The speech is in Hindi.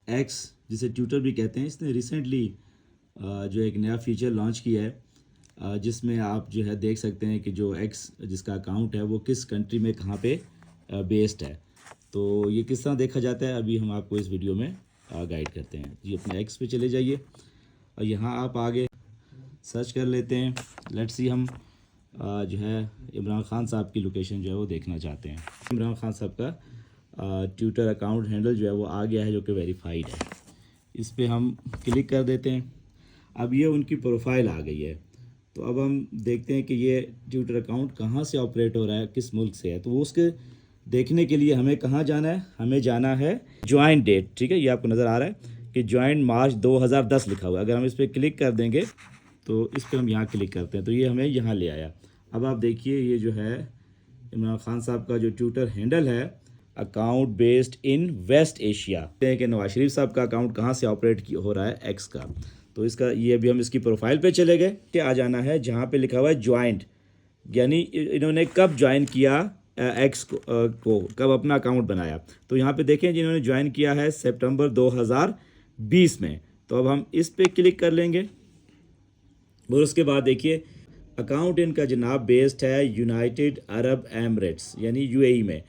एक्स जिसे ट्विटर भी कहते हैं, इसने रिसेंटली जो एक नया फीचर लॉन्च किया है, जिसमें आप जो है देख सकते हैं कि जो एक्स जिसका अकाउंट है वो किस कंट्री में कहाँ पे बेस्ड है। तो ये किस तरह देखा जाता है अभी हम आपको इस वीडियो में गाइड करते हैं। जी अपने एक्स पे चले जाइए और यहाँ आप आगे सर्च कर लेते हैं। लेट्स सी हम जो है इमरान खान साहब की लोकेशन जो है वो देखना चाहते हैं। इमरान खान साहब का ट्विटर अकाउंट हैंडल जो है वो आ गया है, जो कि वेरीफाइड है। इस पर हम क्लिक कर देते हैं। अब ये उनकी प्रोफाइल आ गई है। तो अब हम देखते हैं कि ये ट्विटर अकाउंट कहाँ से ऑपरेट हो रहा है, किस मुल्क से है। तो वो उसके देखने के लिए हमें कहाँ जाना है, हमें जाना है ज्वाइन डेट। ठीक है, ये आपको नज़र आ रहा है कि ज्वाइन मार्च 2010 लिखा हुआ है। अगर हम इस पर क्लिक कर देंगे तो इस पर हम यहाँ क्लिक करते हैं तो ये हमें यहाँ ले आया। अब आप देखिए ये जो है इमरान खान साहब का जो ट्विटर हैंडल है, account based in West Asia. देखते हैं कि नवाज शरीफ साहब का अकाउंट कहाँ से ऑपरेट हो रहा है, एक्स का। तो इसका ये अभी हम इसकी प्रोफाइल पे चले गए कि आ जाना है जहाँ पे लिखा हुआ है ज्वाइंट, यानी इन्होंने कब ज्वाइन किया एक्स को कब अपना अकाउंट बनाया। तो यहाँ पे देखें जिन्होंने ज्वाइन किया है सितंबर 2020 में। तो अब हम इस पे क्लिक कर लेंगे और उसके बाद देखिए अकाउंट इनका जनाब बेस्ड है यूनाइटेड अरब एमिरेट्स यानी यूएई में।